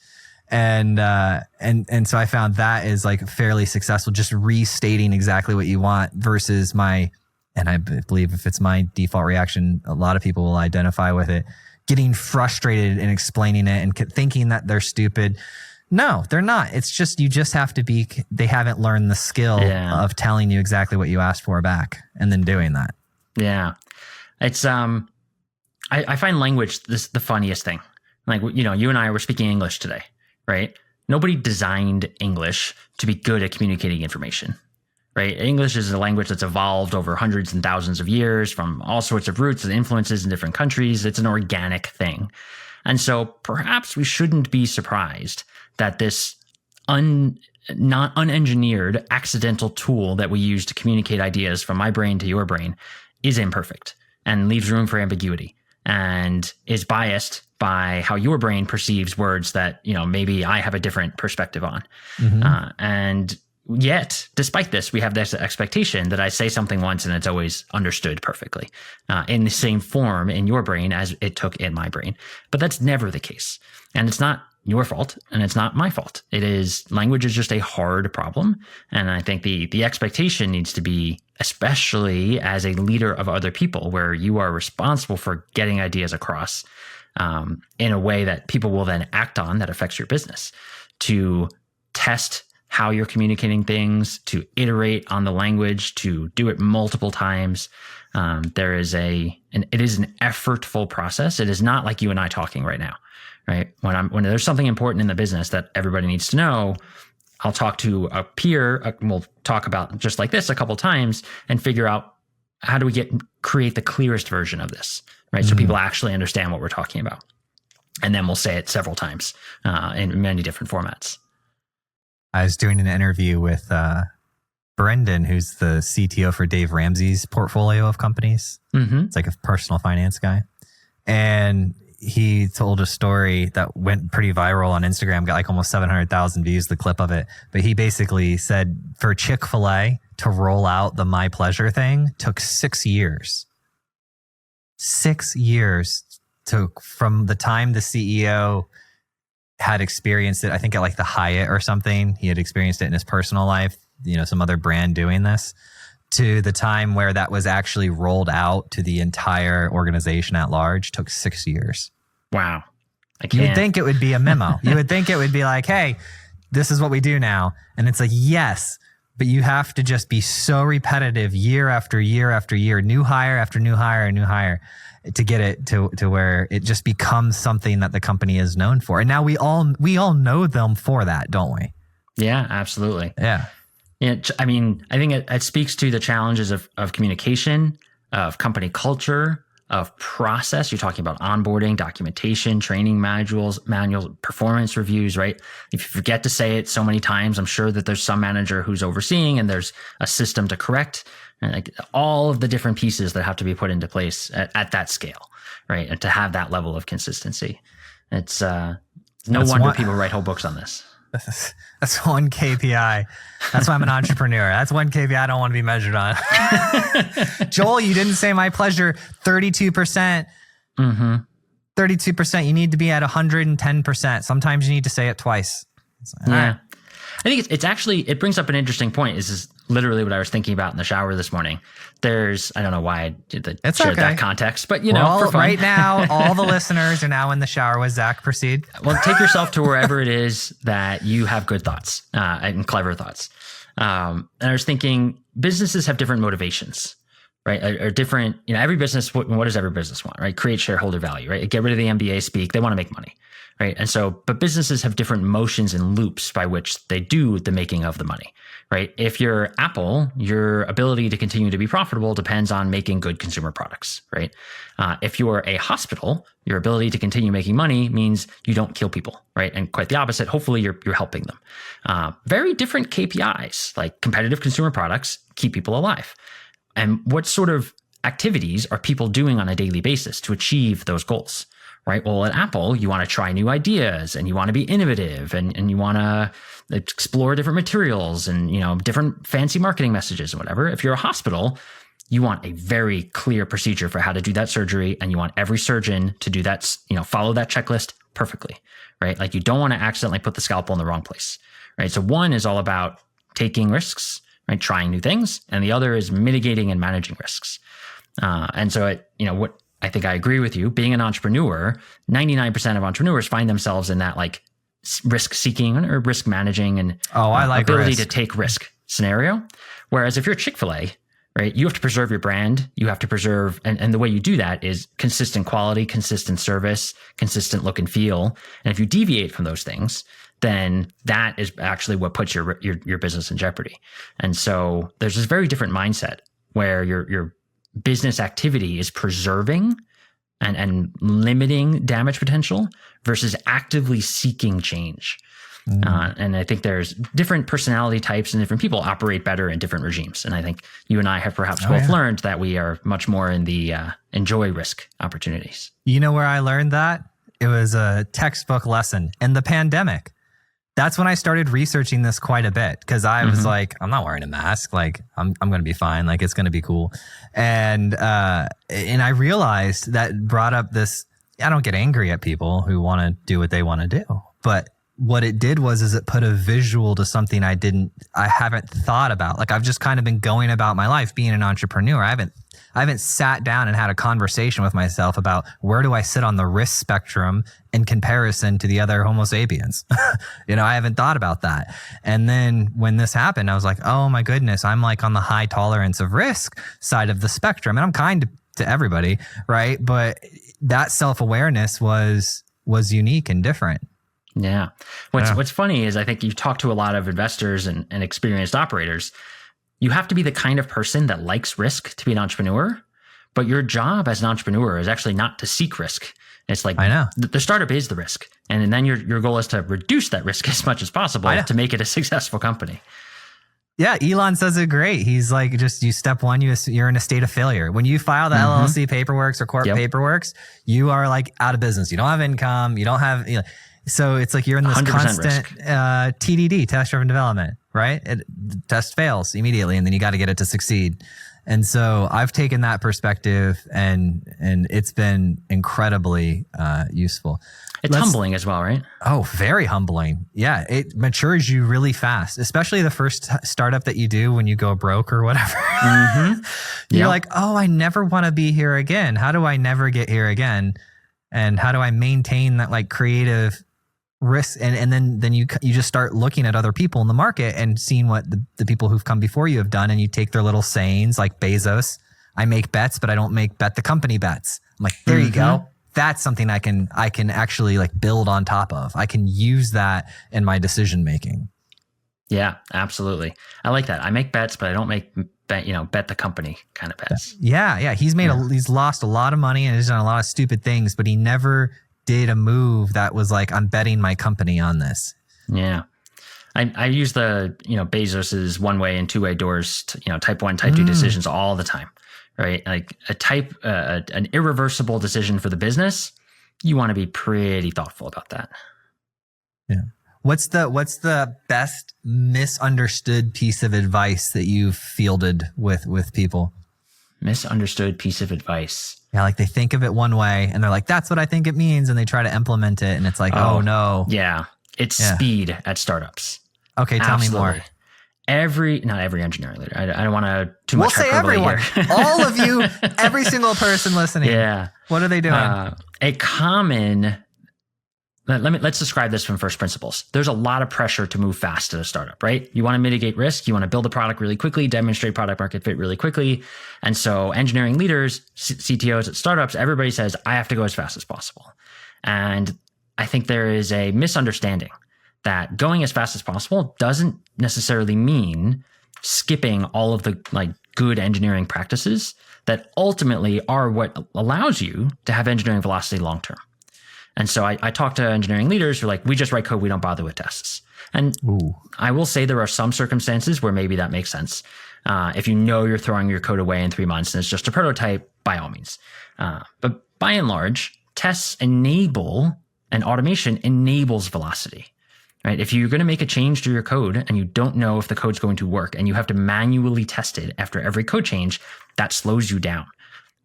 S1: And so I found that is like fairly successful, just restating exactly what you want versus and I believe if it's my default reaction, a lot of people will identify with it, getting frustrated and explaining it and thinking that they're stupid. No, they're not. It's just, you just have to they haven't learned the skill of telling you exactly what you asked for back and then doing that.
S2: Yeah. It's, I find language the funniest thing. Like, you and I were speaking English today, right? Nobody designed English to be good at communicating information, right? English is a language that's evolved over hundreds and thousands of years from all sorts of roots and influences in different countries. It's an organic thing. And so perhaps we shouldn't be surprised that this not unengineered accidental tool that we use to communicate ideas from my brain to your brain is imperfect and leaves room for ambiguity and is biased by how your brain perceives words that, maybe I have a different perspective on. And yet, despite this, we have this expectation that I say something once and it's always understood perfectly in the same form in your brain as it took in my brain. But that's never the case. And it's not your fault and it's not my fault. Language is just a hard problem. And I think the expectation needs to be, especially as a leader of other people, where you are responsible for getting ideas across in a way that people will then act on that affects your business, to test how you're communicating things, to iterate on the language, to do it multiple times. It is an effortful process. It is not like you and I talking right now, right? When there's something important in the business that everybody needs to know, I'll talk to a peer. We'll talk about just like this a couple times and figure out how do we create the clearest version of this, right? So people actually understand what we're talking about. And then we'll say it several times in many different formats.
S1: I was doing an interview with Brendan, who's the CTO for Dave Ramsey's portfolio of companies. Mm-hmm. It's like a personal finance guy. And he told a story that went pretty viral on Instagram, got like almost 700,000 views, the clip of it. But he basically said for Chick-fil-A to roll out the My Pleasure thing took 6 years. 6 years from the time the CEO had experienced it, I think at like the Hyatt or something. He had experienced it in his personal life, some other brand doing this, to the time where that was actually rolled out to the entire organization at large took 6 years.
S2: Wow.
S1: You would think it would be a memo. You would think it would be like, hey, this is what we do now. And it's like, yes, but you have to just be so repetitive year after year after year, new hire after new hire and new hire, to get it to where it just becomes something that the company is known for. And now we all know them for that, don't we?
S2: Yeah, absolutely.
S1: Yeah.
S2: I mean, I think it speaks to the challenges of communication, of company culture, of process. You're talking about onboarding, documentation, training manuals, performance reviews, right? If you forget to say it so many times, I'm sure that there's some manager who's overseeing and there's a system to correct, like all of the different pieces that have to be put into place at that scale, right? And to have that level of consistency. It's no wonder people write whole books on this.
S1: That's one KPI. That's why I'm an entrepreneur. That's one KPI I don't want to be measured on. Joel, you didn't say My Pleasure 32%. Mm-hmm. 32%. You need to be at 110%. Sometimes you need to say it twice.
S2: Yeah. I think it's actually, it brings up an interesting point. This is literally what I was thinking about in the shower this morning. I don't know why I did shared that context, but for fun.
S1: Right now, all the listeners are now in the shower with Zach. Proceed.
S2: Well, take yourself to wherever it is that you have good thoughts and clever thoughts. And I was thinking businesses have different motivations, right? Or different, every business, what does every business want, right? Create shareholder value, right? Get rid of the MBA speak. They want to make money. Right. And so, but businesses have different motions and loops by which they do the making of the money, right? If you're Apple, your ability to continue to be profitable depends on making good consumer products, right? If you're a hospital, your ability to continue making money means you don't kill people, right? And quite the opposite. Hopefully you're helping them. Very different KPIs, like competitive consumer products keep people alive. And what sort of activities are people doing on a daily basis to achieve those goals? Right. Well, at Apple, you want to try new ideas and you want to be innovative and you want to explore different materials and, different fancy marketing messages and whatever. If you're a hospital, you want a very clear procedure for how to do that surgery. And you want every surgeon to do that, follow that checklist perfectly. Right. Like you don't want to accidentally put the scalpel in the wrong place. Right. So one is all about taking risks, right? Trying new things. And the other is mitigating and managing risks. And so what I think I agree with you. Being an entrepreneur, 99% of entrepreneurs find themselves in that like risk seeking or risk managing and ability to take risk scenario. Whereas if you're Chick-fil-A, right, you have to preserve your brand. You have to preserve, and the way you do that is consistent quality, consistent service, consistent look and feel. And if you deviate from those things, then that is actually what puts your business in jeopardy. And so there's this very different mindset where your business activity is preserving and limiting damage potential versus actively seeking change. And I think there's different personality types and different people operate better in different regimes. And I think you and I have perhaps both learned that we are much more in the enjoy risk opportunities.
S1: You know where I learned that? It was a textbook lesson in the pandemic. that's when I started researching this quite a bit, because I was like, I'm not wearing a mask. Like I'm going to be fine. Like it's going to be cool. And I realized that brought up this, I don't get angry at people who want to do what they want to do, but what it did was it put a visual to something I haven't thought about. Like I've just kind of been going about my life being an entrepreneur. I haven't sat down and had a conversation with myself about where do I sit on the risk spectrum in comparison to the other Homo sapiens. I haven't thought about that. And then when this happened, I was like, oh my goodness, I'm like on the high tolerance of risk side of the spectrum. And I'm kind to everybody, right? But that self-awareness was unique and different.
S2: Yeah. What's funny is I think you talk to a lot of investors and experienced operators. You have to be the kind of person that likes risk to be an entrepreneur, but your job as an entrepreneur is actually not to seek risk. It's like, I know the startup is the risk. And then your goal is to reduce that risk as much as possible to make it a successful company. Yeah.
S1: Elon says it great. He's like, just step one, you're in a state of failure. When you file the LLC paperwork or corp paperwork, you are like out of business. You don't have income. You don't have, so it's like you're in this constant TDD, test-driven development, right? Test fails immediately, and then you got to get it to succeed. And so I've taken that perspective, and it's been incredibly useful.
S2: It's humbling as well, right?
S1: Oh, very humbling. Yeah, it matures you really fast, especially the first startup that you do when you go broke or whatever. You're like, oh, I never want to be here again. How do I never get here again? And how do I maintain that like creative risk? And then you just start looking at other people in the market and seeing what the people who've come before you have done, and you take their little sayings like Bezos, I make bets, but I don't make bet the company bets. I'm like, there you go. That's something I can actually like build on top of. I can use that in my decision making.
S2: Yeah, absolutely. I like that. I make bets, but I don't make bet the company kind of bets.
S1: Yeah. He's lost a lot of money and he's done a lot of stupid things, but he never did a move that was like, I'm betting my company on this.
S2: Yeah. I use the, Bezos's one-way and two-way doors, type 1, type 2 decisions all the time, right? Like an irreversible decision for the business. You want to be pretty thoughtful about that.
S1: Yeah. What's the best misunderstood piece of advice that you've fielded with people?
S2: Misunderstood piece of advice.
S1: Yeah, like they think of it one way and they're like, that's what I think it means. And they try to implement it. And it's like, oh no.
S2: Yeah. It's speed at startups.
S1: Okay. Tell me more.
S2: Not every engineering leader. I don't want to too much.
S1: We'll say everyone, all of you, every single person listening.
S2: Yeah.
S1: What are they doing?
S2: Let's describe this from first principles. There's a lot of pressure to move fast at a startup, right? You want to mitigate risk. You want to build a product really quickly, demonstrate product market fit really quickly. And so engineering leaders, CTOs at startups, everybody says, I have to go as fast as possible. And I think there is a misunderstanding that going as fast as possible doesn't necessarily mean skipping all of the like good engineering practices that ultimately are what allows you to have engineering velocity long term. And so I talk to engineering leaders who are like, we just write code, we don't bother with tests. And I will say there are some circumstances where maybe that makes sense. If you're throwing your code away in 3 months and it's just a prototype, by all means. But by and large, tests enable and automation enables velocity, right? If you're going to make a change to your code and you don't know if the code's going to work and you have to manually test it after every code change, that slows you down.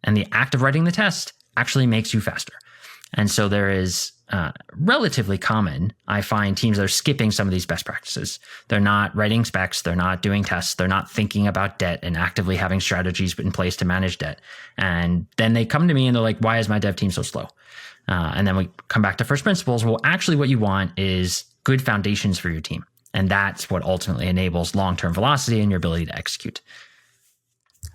S2: And the act of writing the test actually makes you faster. And so there is relatively common, I find teams that are skipping some of these best practices. They're not writing specs. They're not doing tests. They're not thinking about debt and actively having strategies in place to manage debt. And then they come to me and they're like, why is my dev team so slow? And then we come back to first principles. Well, actually what you want is good foundations for your team. And that's what ultimately enables long-term velocity and your ability to execute.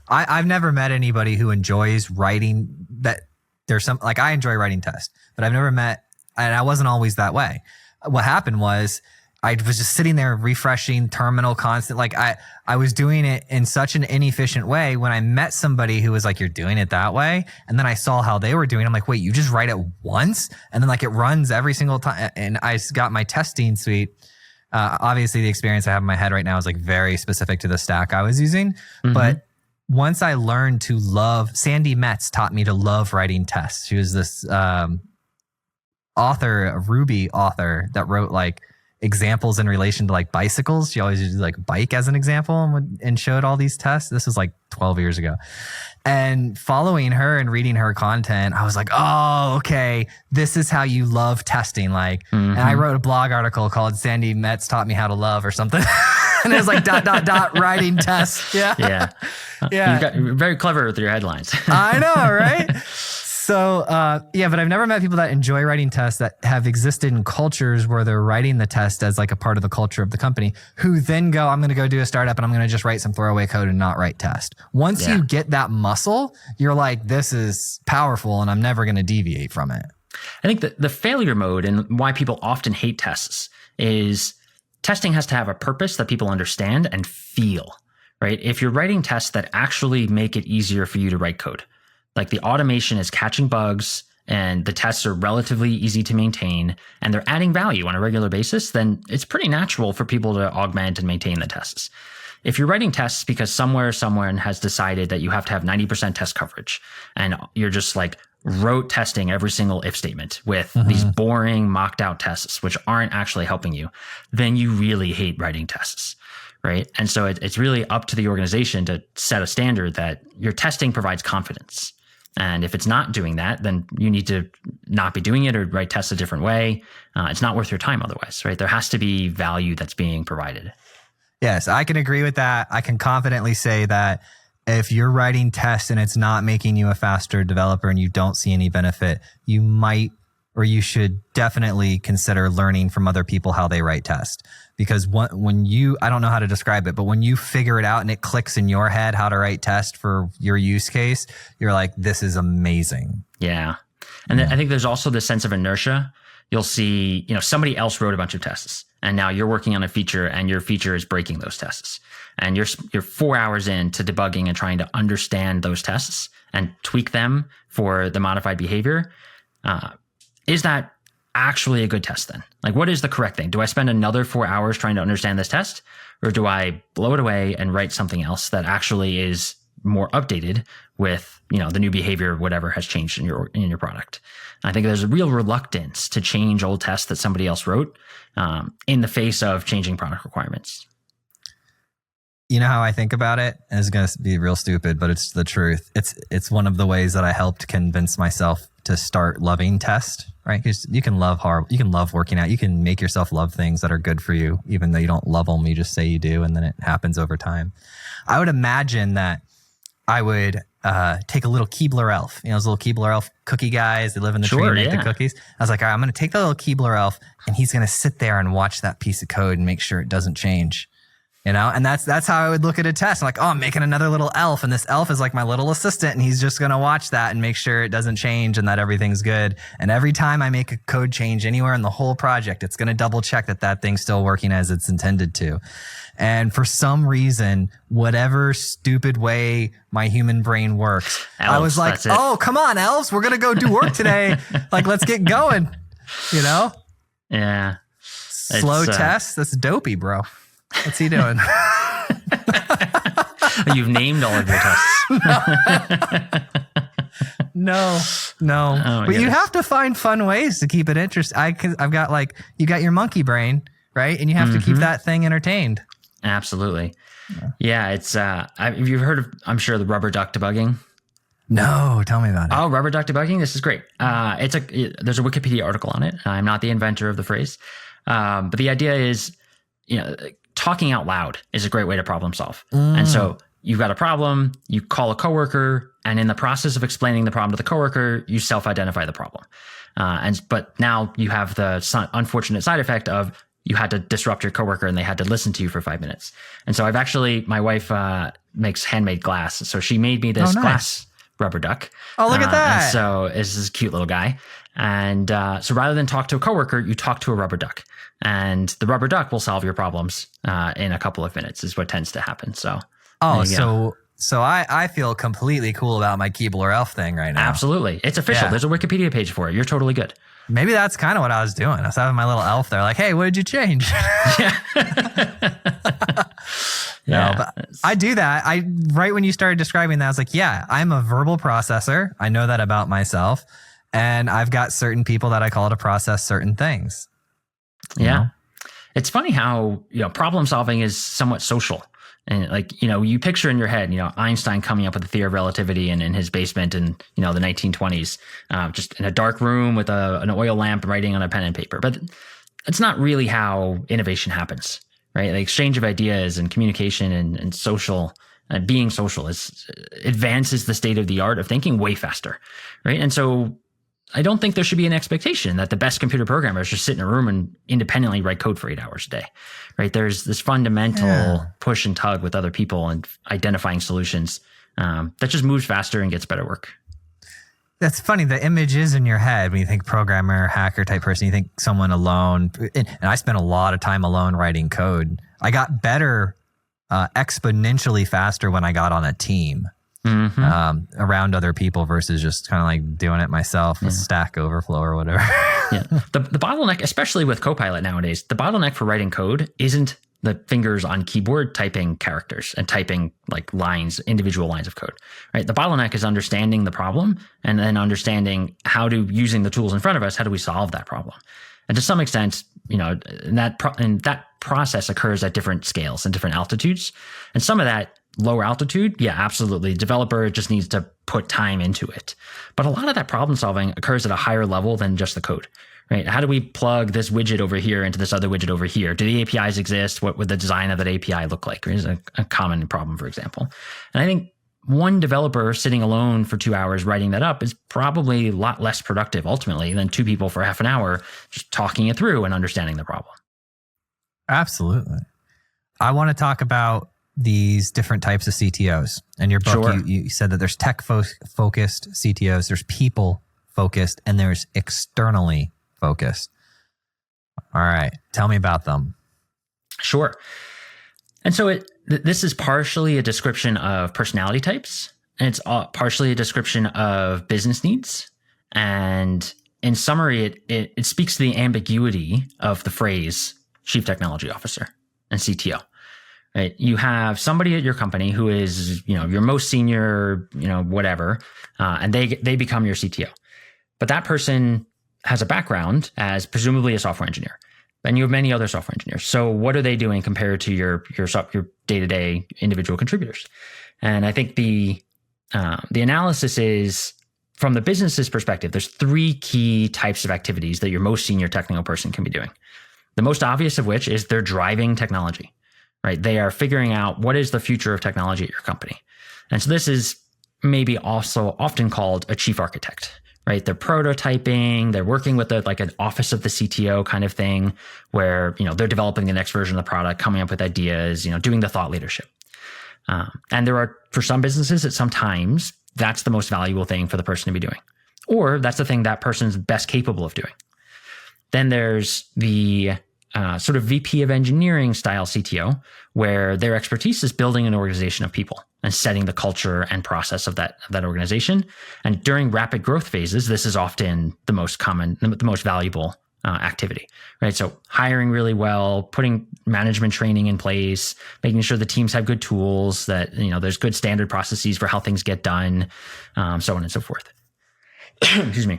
S1: I've never met anybody who enjoys writing that. There's some, like I enjoy writing tests, but I've never met, and I wasn't always that way. What happened was I was just sitting there refreshing terminal constant. Like I was doing it in such an inefficient way. When I met somebody who was like, you're doing it that way. And then I saw how they were doing it. I'm like, wait, you just write it once? And then like it runs every single time. And I got my testing suite. Obviously the experience I have in my head right now is like very specific to the stack I was using, but once I learned to love, Sandy Metz taught me to love writing tests. She was this author, a Ruby author that wrote like examples in relation to like bicycles. She always used like bike as an example and showed all these tests. This was like 12 years ago. And following her and reading her content, I was like, oh, okay, this is how you love testing. Like, and I wrote a blog article called Sandy Metz Taught Me How to Love or something. And it was like ... writing tests. Yeah.
S2: Yeah. You're very clever with your headlines.
S1: I know, right? So, but I've never met people that enjoy writing tests that have existed in cultures where they're writing the test as like a part of the culture of the company, who then go, I'm going to go do a startup and I'm going to just write some throwaway code and not write test. Once you get that muscle, you're like, this is powerful and I'm never going to deviate from it.
S2: I think the failure mode and why people often hate tests is testing has to have a purpose that people understand and feel, right? If you're writing tests that actually make it easier for you to write code, like the automation is catching bugs and the tests are relatively easy to maintain and they're adding value on a regular basis, then it's pretty natural for people to augment and maintain the tests. If you're writing tests because someone has decided that you have to have 90% test coverage and you're just like rote testing every single if statement with these boring mocked out tests, which aren't actually helping you, then you really hate writing tests. Right. And so it's really up to the organization to set a standard that your testing provides confidence. And if it's not doing that, then you need to not be doing it or write tests a different way. It's not worth your time otherwise, right? There has to be value that's being provided.
S1: Yes, I can agree with that. I can confidently say that if you're writing tests and it's not making you a faster developer and you don't see any benefit, you might or you should definitely consider learning from other people how they write tests. Because when you, I don't know how to describe it, but when you figure it out and it clicks in your head how to write tests for your use case, you're like, this is amazing.
S2: Yeah. And I think there's also this sense of inertia. You'll see, somebody else wrote a bunch of tests and now you're working on a feature and your feature is breaking those tests. And you're 4 hours into debugging and trying to understand those tests and tweak them for the modified behavior. Is that actually a good test then? Like, what is the correct thing? Do I spend another 4 hours trying to understand this test, or do I blow it away and write something else that actually is more updated with, the new behavior, whatever has changed in your product? And I think there's a real reluctance to change old tests that somebody else wrote in the face of changing product requirements.
S1: You know how I think about it? And it's going to be real stupid, but it's the truth. It's one of the ways that I helped convince myself to start loving test, right? Because you can love working out. You can make yourself love things that are good for you, even though you don't love them. You just say you do, and then it happens over time. I would imagine that I would take a little Keebler elf. Those little Keebler elf cookie guys. They live in the tree and make the cookies. I was like, all right, I'm going to take the little Keebler elf, and he's going to sit there and watch that piece of code and make sure it doesn't change. And that's how I would look at a test. I'm like, oh, I'm making another little elf, and this elf is like my little assistant, and he's just going to watch that and make sure it doesn't change and that everything's good. And every time I make a code change anywhere in the whole project, it's going to double check that thing's still working as it's intended to. And for some reason, whatever stupid way my human brain works, elves, I was like, oh, come on, elves, we're going to go do work today. Like, let's get going,
S2: Yeah.
S1: Slow test. That's dopey, bro. What's he doing?
S2: You've named all of your tests.
S1: No.
S2: Oh,
S1: but you have to find fun ways to keep it interesting. I've got you got your monkey brain, right? And you have to keep that thing entertained.
S2: Absolutely. Yeah, it's you've heard of, I'm sure, the rubber duck debugging.
S1: No, tell me about it.
S2: Oh, rubber duck debugging. This is great. There's a Wikipedia article on it. I'm not the inventor of the phrase. But the idea is, talking out loud is a great way to problem solve. And so you've got a problem, you call a coworker, and in the process of explaining the problem to the coworker, you self-identify the problem. But now you have the unfortunate side effect of you had to disrupt your coworker and they had to listen to you for 5 minutes. And so my wife makes handmade glass. So she made me this glass rubber duck.
S1: Oh, look at that.
S2: And so it's this cute little guy. And so rather than talk to a coworker, you talk to a rubber duck. And the rubber duck will solve your problems in a couple of minutes is what tends to happen. So,
S1: so I feel completely cool about my Keebler elf thing right now.
S2: Absolutely. It's official. Yeah. There's a Wikipedia page for it. You're totally good.
S1: Maybe that's kind of what I was doing. I was having my little elf there like, hey, what did you change?
S2: Yeah.
S1: No, but I do that. Right when you started describing that, I was like, yeah, I'm a verbal processor. I know that about myself. And I've got certain people that I call to process certain things.
S2: Yeah. It's funny how, problem solving is somewhat social. And like, you picture in your head, Einstein coming up with the theory of relativity in his basement in, the 1920s, just in a dark room with an oil lamp writing on a pen and paper. But it's not really how innovation happens, right? The exchange of ideas and communication and social and being social advances the state of the art of thinking way faster, right? And so I don't think there should be an expectation that the best computer programmers just sit in a room and independently write code for 8 hours a day, right? There's this fundamental push and tug with other people and identifying solutions that just moves faster and gets better work.
S1: That's funny. The image is in your head when you think programmer, hacker type person. You think someone alone. And I spent a lot of time alone writing code. I got better exponentially faster when I got on a team. Around other people versus just kind of like doing it myself with Stack Overflow or whatever.
S2: The bottleneck, especially with Copilot nowadays, the bottleneck for writing code isn't the fingers on keyboard typing characters and typing like individual lines of code, right? The bottleneck is understanding the problem and then understanding using the tools in front of us, how do we solve that problem? And to some extent, that process occurs at different scales and different altitudes. And some of that lower altitude, yeah, absolutely. Developer just needs to put time into it. But a lot of that problem solving occurs at a higher level than just the code, right? How do we plug this widget over here into this other widget over here? Do the APIs exist? What would the design of that API look like? Is a common problem, for example. And I think one developer sitting alone for 2 hours writing that up is probably a lot less productive ultimately than two people for half an hour just talking it through and understanding the problem.
S1: Absolutely. I want to talk about these different types of CTOs. In your book,
S2: Sure.
S1: you said that there's tech-focused CTOs, there's people-focused, and there's externally focused. All right. Tell me about them.
S2: Sure. And so this is partially a description of personality types, and it's partially a description of business needs. And in summary, it speaks to the ambiguity of the phrase Chief Technology Officer and CTO. Right? You have somebody at your company who is, your most senior, whatever, and they become your CTO. But that person has a background as presumably a software engineer, and you have many other software engineers. So what are they doing compared to your day-to-day individual contributors? And I think the analysis is from the business's perspective. There's 3 key types of activities that your most senior technical person can be doing. The most obvious of which is they're driving technology. Right? They are figuring out what is the future of technology at your company. And so this is maybe also often called a chief architect, right? They're prototyping, they're working with an office of the CTO kind of thing where, they're developing the next version of the product, coming up with ideas, doing the thought leadership. And for some businesses, at some times, that's the most valuable thing for the person to be doing. Or that's the thing that person's best capable of doing. Then there's the sort of VP of engineering style CTO, where their expertise is building an organization of people and setting the culture and process of that organization. And during rapid growth phases, this is often the most common, the most valuable activity, right? So hiring really well, putting management training in place, making sure the teams have good tools, that there's good standard processes for how things get done, so on and so forth. Excuse me.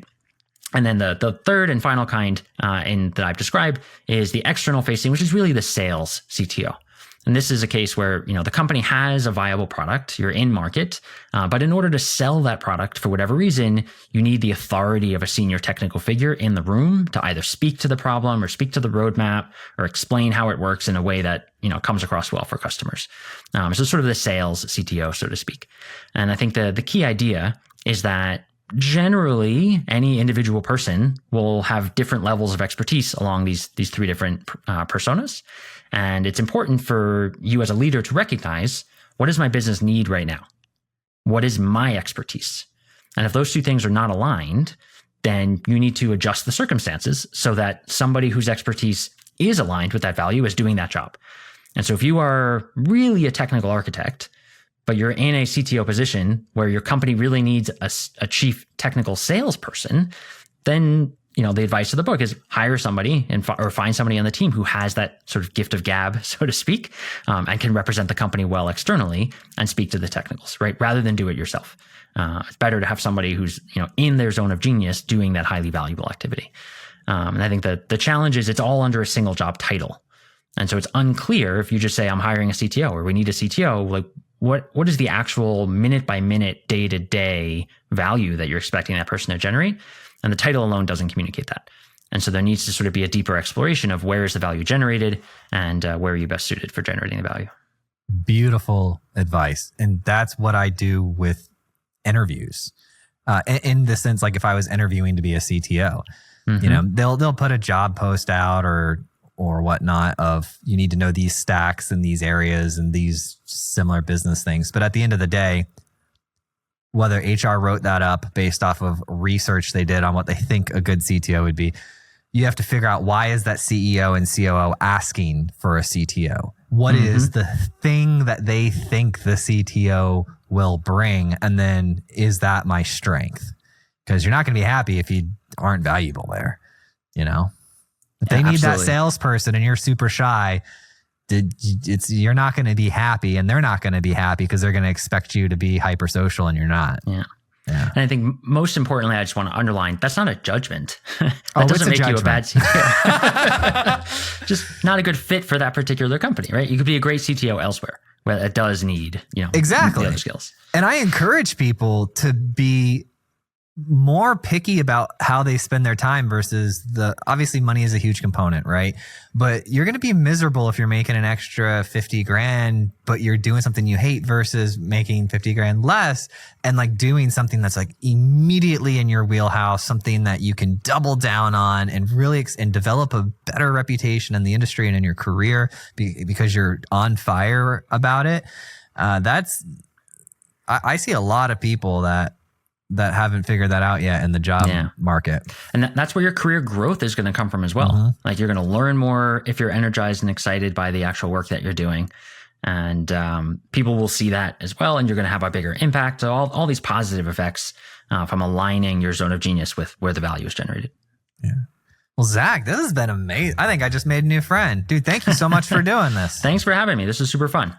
S2: And then the third and final kind that I've described is the external facing, which is really the sales CTO. And this is a case where, the company has a viable product, you're in market, but in order to sell that product for whatever reason, you need the authority of a senior technical figure in the room to either speak to the problem or speak to the roadmap or explain how it works in a way that, comes across well for customers. So sort of the sales CTO, so to speak. And I think the key idea is that generally, any individual person will have different levels of expertise along these 3 different personas. And it's important for you as a leader to recognize, what does my business need right now? What is my expertise? And if those 2 things are not aligned, then you need to adjust the circumstances so that somebody whose expertise is aligned with that value is doing that job. And so if you are really a technical architect, but you're in a CTO position where your company really needs a chief technical salesperson, then the advice of the book is hire somebody or find somebody on the team who has that sort of gift of gab, so to speak, and can represent the company well externally and speak to the technicals, right? Rather than do it yourself. It's better to have somebody who's in their zone of genius doing that highly valuable activity. And I think that the challenge is it's all under a single job title, And so it's unclear if you just say, I'm hiring a CTO or we need a CTO, like what is the actual minute by minute, day to day value that you're expecting that person to generate? And the title alone doesn't communicate that. And so there needs to sort of be a deeper exploration of where is the value generated and where are you best suited for generating the value. Beautiful
S1: advice. And that's what I do with interviews. In the sense, like if I was interviewing to be a CTO, you know, they'll put a job post out or whatnot of you need to know these stacks in these areas and these similar business things. But at the end of the day, whether HR wrote that up based off of research they did on what they think a good CTO would be, you have to figure out why is that CEO and COO asking for a CTO? What is the thing that they think the CTO will bring? And then is that my strength? Because you're not going to be happy if you aren't valuable there, you know? If they need that salesperson and you're super shy, you're not going to be happy and they're not going to be happy because they're going to expect you to be hypersocial and you're not.
S2: Yeah. And I think most importantly, I just want to underline, that's not a judgment. That doesn't make you a bad CTO. Just not a good fit for that particular company, right? You could be a great CTO elsewhere where it does need,
S1: exactly
S2: the other skills.
S1: And I encourage people to be more picky about how they spend their time versus obviously money is a huge component, right? But you're going to be miserable if you're making an extra 50 grand, but you're doing something you hate versus making 50 grand less and like doing something that's like immediately in your wheelhouse, something that you can double down on and really and develop a better reputation in the industry and in your career because you're on fire about it. I see a lot of people that haven't figured that out yet in the job market.
S2: And that's where your career growth is going to come from as well. Like you're going to learn more if you're energized and excited by the actual work that you're doing. And people will see that as well. And you're going to have a bigger impact. So all these positive effects from aligning your zone of genius with where the value is generated.
S1: Yeah. Well, Zach, this has been amazing. I think I just made a new friend. Dude, thank you so much for doing this.
S2: Thanks for having me. This is super fun.